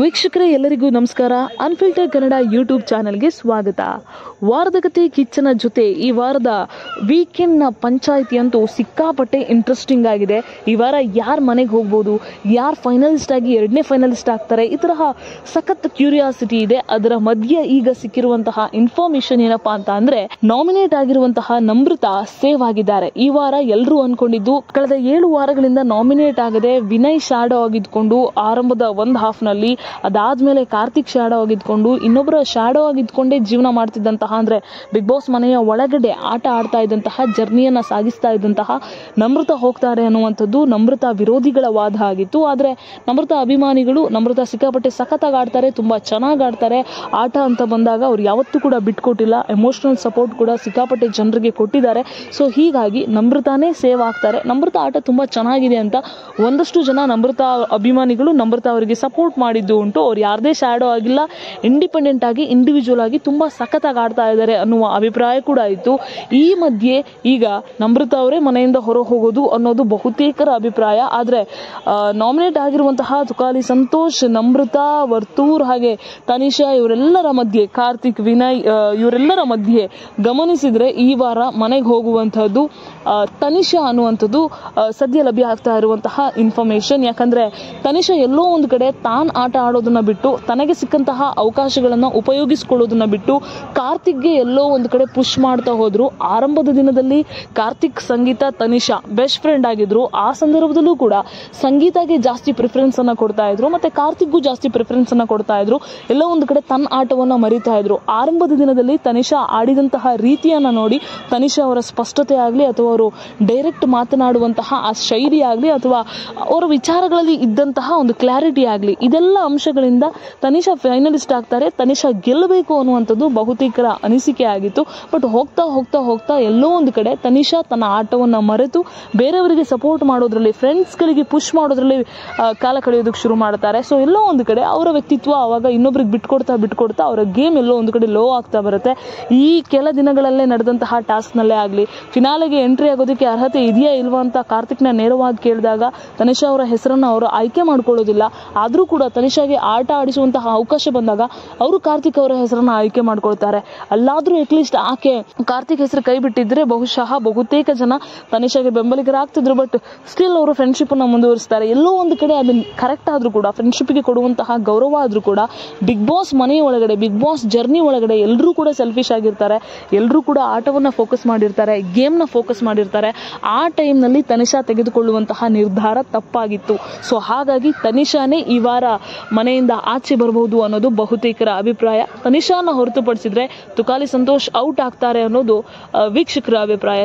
ವೀಕ್ಷಕರೇ ಎಲ್ಲರಿಗೂ ನಮಸ್ಕಾರ. ಅನ್ಫಿಲ್ಟರ್ ಕನ್ನಡ ಯೂಟ್ಯೂಬ್ ಚಾನೆಲ್ಗೆ ಸ್ವಾಗತ. ವಾರದ ಕತೆ ಕಿಚ್ಚನ ಜೊತೆ ಈ ವಾರದ ವೀಕೆಂಡ್ನ ಪಂಚಾಯಿತಿ ಅಂತೂ ಸಿಕ್ಕಾಪಟ್ಟೆ ಇಂಟ್ರೆಸ್ಟಿಂಗ್ ಆಗಿದೆ. ಈ ವಾರ ಯಾರು ಮನೆಗೆ ಹೋಗ್ಬೋದು, ಯಾರು ಫೈನಲಿಸ್ಟ್ ಆಗಿ ಎರಡನೇ ಫೈನಲಿಸ್ಟ್ ಆಗ್ತಾರೆ, ಈ ತರಹ ಸಖತ್ ಕ್ಯೂರಿಯಾಸಿಟಿ ಇದೆ. ಅದರ ಮಧ್ಯೆ ಈಗ ಸಿಕ್ಕಿರುವಂತಹ ಇನ್ಫಾರ್ಮೇಶನ್ ಏನಪ್ಪಾ ಅಂತ ಅಂದ್ರೆ, ನಾಮಿನೇಟ್ ಆಗಿರುವಂತಹ ನಮ್ರತಾ ಸೇವ್ ಆಗಿದ್ದಾರೆ. ಈ ವಾರ ಎಲ್ಲರೂ ಅನ್ಕೊಂಡಿದ್ದು, ಕಳೆದ 7 ವಾರಗಳಿಂದ ನಾಮಿನೇಟ್ ಆಗದೆ ವಿನಯ್ ಶಾಡೋ ಆಗಿದ್ಕೊಂಡು ಆರಂಭದ ಒಂದು ಹಾಫ್ ನಲ್ಲಿ, ಅದಾದ್ಮೇಲೆ ಕಾರ್ತಿಕ್ ಶಾಡೋ ಆಗಿದ್ಕೊಂಡು ಇನ್ನೊಬ್ಬರ ಶಾಡೋ ಆಗಿದ್ಕೊಂಡೇ ಜೀವನ ಮಾಡ್ತಿದ್ದಂತಹ, ಅಂದ್ರೆ ಬಿಗ್ ಬಾಸ್ ಮನೆಯ ಒಳಗಡೆ ಆಟ ಆಡ್ತಾ ಇದ್ದಂತಹ, ಜರ್ನಿಯನ್ನ ಸಾಗಿಸ್ತಾ ಇದ್ದಂತಹ ನಮ್ರತಾ ಹೋಗ್ತಾರೆ ಅನ್ನುವಂಥದ್ದು ನಮ್ರತಾ ವಿರೋಧಿಗಳ ವಾದ ಆಗಿತ್ತು. ಆದ್ರೆ ನಮ್ರತಾ ಅಭಿಮಾನಿಗಳು ನಮ್ರತಾ ಸಿಕ್ಕಾಪಟ್ಟೆ ಸಖತ್ತಾಗಿ ಆಡ್ತಾರೆ, ತುಂಬಾ ಚೆನ್ನಾಗಿ ಆಡ್ತಾರೆ. ಆಟ ಅಂತ ಬಂದಾಗ ಅವ್ರು ಯಾವತ್ತೂ ಕೂಡ ಬಿಟ್ಕೊಟ್ಟಿಲ್ಲ. ಎಮೋಷನಲ್ ಸಪೋರ್ಟ್ ಕೂಡ ಸಿಕ್ಕಾಪಟ್ಟೆ ಜನರಿಗೆ ಕೊಟ್ಟಿದ್ದಾರೆ. ಸೊ ಹೀಗಾಗಿ ನಮ್ರತಾನೇ ಸೇವ್ ಆಗ್ತಾರೆ. ನಮ್ರತಾ ಆಟ ತುಂಬಾ ಚೆನ್ನಾಗಿದೆ ಅಂತ ಒಂದಷ್ಟು ಜನ ನಮ್ರತಾ ಅಭಿಮಾನಿಗಳು ನಮ್ರತಾ ಅವರಿಗೆ ಸಪೋರ್ಟ್ ಮಾಡಿದ್ದು ಉಂಟು. ಅವ್ರು ಯಾರದೇ ಶಾಡೋ ಆಗಿಲ್ಲ, ಇಂಡಿಪೆಂಡೆಂಟ್ ಆಗಿ ಇಂಡಿವಿಜುವಲ್ ಆಗಿ ತುಂಬಾ ಸಖತ್ತಾಗಿ ಆಡ್ತಾ ಇದ್ದಾರೆ ಅನ್ನುವ ಅಭಿಪ್ರಾಯ ಕೂಡ ಇತ್ತು. ಈ ಮಧ್ಯೆ ಈಗ ನಮ್ರತಾ ಅವರೇ ಮನೆಯಿಂದ ಹೊರ ಹೋಗೋದು ಅನ್ನೋದು ಬಹುತೇಕರ ಅಭಿಪ್ರಾಯ. ಆದ್ರೆ ನಾಮಿನೇಟ್ ಆಗಿರುವಂತಹ ತುಕಾಲಿ ಸಂತೋಷ್, ನಮ್ರತಾ, ವರ್ತೂರ್ ಹಾಗೆ ತನಿಷಾ ಇವರೆಲ್ಲರ ಮಧ್ಯೆ, ಕಾರ್ತಿಕ್, ವಿನಯ್ ಇವರೆಲ್ಲರ ಮಧ್ಯೆ ಗಮನಿಸಿದ್ರೆ ಈ ವಾರ ಮನೆಗೆ ಹೋಗುವಂತಹದ್ದು ತನಿಷಾ ಅನ್ನುವಂಥದ್ದು ಸದ್ಯ ಲಭ್ಯ ಆಗ್ತಾ ಇರುವಂತಹ ಇನ್ಫಾರ್ಮೇಶನ್. ಯಾಕಂದ್ರೆ ತನಿಷಾ ಎಲ್ಲೋ ಒಂದು ಕಡೆ ತಾನ್ ಆಟ ಆಡೋದನ್ನ ಬಿಟ್ಟು, ತನಗೆ ಸಿಕ್ಕಂತಹ ಅವಕಾಶಗಳನ್ನ ಉಪಯೋಗಿಸಿಕೊಳ್ಳೋದನ್ನ ಬಿಟ್ಟು ಕಾರ್ತಿಕ್ಗೆ ಎಲ್ಲೋ ಒಂದು ಕಡೆ ಪುಷ್ ಮಾಡ್ತಾ ಹೋದ್ರು. ಆರಂಭದ ದಿನದಲ್ಲಿ ಕಾರ್ತಿಕ್, ಸಂಗೀತ, ತನಿಷಾ ಬೆಸ್ಟ್ ಫ್ರೆಂಡ್ ಆಗಿದ್ರು. ಆ ಸಂದರ್ಭದಲ್ಲೂ ಕೂಡ ಸಂಗೀತಗೆ ಜಾಸ್ತಿ ಪ್ರಿಫರೆನ್ಸ್ ಅನ್ನ ಕೊಡ್ತಾ ಇದ್ರು, ಮತ್ತೆ ಕಾರ್ತಿಕ್ಗೂ ಜಾಸ್ತಿ ಪ್ರಿಫರೆನ್ಸ್ ಅನ್ನ ಕೊಡ್ತಾ ಇದ್ರು. ಎಲ್ಲೋ ಒಂದು ಕಡೆ ತನ್ನ ಆಟವನ್ನ ಮರಿತಾ ಇದ್ರು. ಆರಂಭದ ದಿನದಲ್ಲಿ ತನಿಷಾ ಆಡಿದಂತಹ ರೀತಿಯನ್ನ ನೋಡಿ, ತನಿಷಾ ಅವರ ಸ್ಪಷ್ಟತೆ ಆಗ್ಲಿ ಅಥವಾ ಅವರು ಡೈರೆಕ್ಟ್ ಮಾತನಾಡುವಂತಹ ಆ ಶೈಲಿ ಆಗ್ಲಿ ಅಥವಾ ಅವರ ವಿಚಾರಗಳಲ್ಲಿ ಇದ್ದಂತಹ ಒಂದು ಕ್ಲಾರಿಟಿ ಆಗ್ಲಿ, ಇದೆಲ್ಲ ಅಂಶಗಳಿಂದ ತನಿಷಾ ಫೈನಲಿಸ್ಟ್ ಆಗ್ತಾರೆ, ತನಿಷಾ ಗೆಲ್ಲಬೇಕು ಅನ್ನುವಂಥದ್ದು ಬಹುತೇಕರ ಅನಿಸಿಕೆ ಆಗಿತ್ತು. ಬಟ್ ಹೋಗ್ತಾ ಹೋಗ್ತಾ ಹೋಗ್ತಾ ಎಲ್ಲೋ ಒಂದು ಕಡೆ ತನಿಷಾ ತನ್ನ ಆಟವನ್ನ ಮರೆತು ಬೇರೆಯವರಿಗೆ ಸಪೋರ್ಟ್ ಮಾಡೋದ್ರಲ್ಲಿ, ಫ್ರೆಂಡ್ಸ್ ಗಳಿಗೆ ಪುಷ್ ಮಾಡೋದ್ರಲ್ಲಿ ಕಾಲ ಕಳೆಯೋದಕ್ಕೆ ಶುರು ಮಾಡ್ತಾರೆ. ಸೊ ಎಲ್ಲೋ ಒಂದು ಕಡೆ ಅವರ ವ್ಯಕ್ತಿತ್ವ ಅವಾಗ ಇನ್ನೊಬ್ರಿಗೆ ಬಿಟ್ಕೊಡ್ತಾ ಅವರ ಗೇಮ್ ಎಲ್ಲೋ ಒಂದು ಕಡೆ ಲೋ ಆಗ್ತಾ ಬರುತ್ತೆ. ಈ ಕೆಲ ದಿನಗಳಲ್ಲೇ ನಡೆದಂತಹ ಟಾಸ್ಕ್ ನಲ್ಲೇ ಆಗ್ಲಿ, ಫಿನಾಲೆಗೆ ಎಂಟ್ರಿ ಆಗೋದಕ್ಕೆ ಅರ್ಹತೆ ಇದೆಯಾ ಇಲ್ವಾ ಅಂತ ಕಾರ್ತಿಕ್ನ ನೇರವಾಗಿ ಕೇಳಿದಾಗ ತನಿಷಾ ಅವರ ಹೆಸರನ್ನ ಅವರು ಆಯ್ಕೆ ಮಾಡ್ಕೊಳ್ಳೋದಿಲ್ಲ. ಆದ್ರೂ ಕೂಡ ತನಿಷಾಗೆ ಆಟ ಆಡಿಸುವಂತಹ ಅವಕಾಶ ಬಂದಾಗ ಅವರು ಕಾರ್ತಿಕ್ ಅವರ ಹೆಸರನ್ನ ಆಯ್ಕೆ ಮಾಡ್ಕೊಳ್ತಾರೆ. ಅಲ್ಲಾದ್ರೂ ಅಟ್ಲೀಸ್ಟ್ ಆಕೆ ಕಾರ್ತಿಕ್ ಹೆಸರು ಕೈ ಬಿಟ್ಟಿದ್ರೆ ಬಹುಶಃ ಬಹುತೇಕ ಜನ ತನಿಷಾಗೆ ಬೆಂಬಲಿಗರಾಗ್ತಿದ್ರು. ಬಟ್ ಸ್ಟಿಲ್ ಅವರು ಫ್ರೆಂಡ್ಶಿಪ್ ಅನ್ನ ಮುಂದುವರಿಸ್ತಾರೆ. ಎಲ್ಲೋ ಒಂದು ಕಡೆ ಅದನ್ನ ಕರೆಕ್ಟ್ ಆದ್ರೂ ಕೂಡ, ಫ್ರೆಂಡ್ಶಿಪ್ಗೆ ಕೊಡುವಂತಹ ಗೌರವ ಆದ್ರೂ ಕೂಡ, ಬಿಗ್ ಬಾಸ್ ಮನೆಯ ಒಳಗಡೆ, ಬಿಗ್ ಬಾಸ್ ಜರ್ನಿ ಒಳಗಡೆ ಎಲ್ಲರೂ ಕೂಡ ಸೆಲ್ಫಿಶ್ ಆಗಿರ್ತಾರೆ. ಎಲ್ಲರೂ ಕೂಡ ಆಟವನ್ನ ಫೋಕಸ್ ಮಾಡಿರ್ತಾರೆ, ಗೇಮ್ ನ ಫೋಕಸ್ ಮಾಡಿರ್ತಾರೆ. ಆ ಟೈಮ್ ನಲ್ಲಿ ತನಿಷಾ ತೆಗೆದುಕೊಳ್ಳುವಂತಹ ನಿರ್ಧಾರ ತಪ್ಪಾಗಿತ್ತು. ಸೊ ಹಾಗಾಗಿ ತನಿಷಾನೇ ಈ ವಾರ ಮನೆಯಿಂದ ಆಚೆ ಬರಬಹುದು ಅನ್ನೋದು ಬಹುತೇಕರ ಅಭಿಪ್ರಾಯ. ತನಿಷಾನ ಹೊರತುಪಡಿಸಿದ್ರೆ ತುಕಾಲಿ ಸಂತೋಷ್ ಔಟ್ ಆಗ್ತಾರೆ ಅನ್ನೋದು ವೀಕ್ಷಕರ ಅಭಿಪ್ರಾಯ.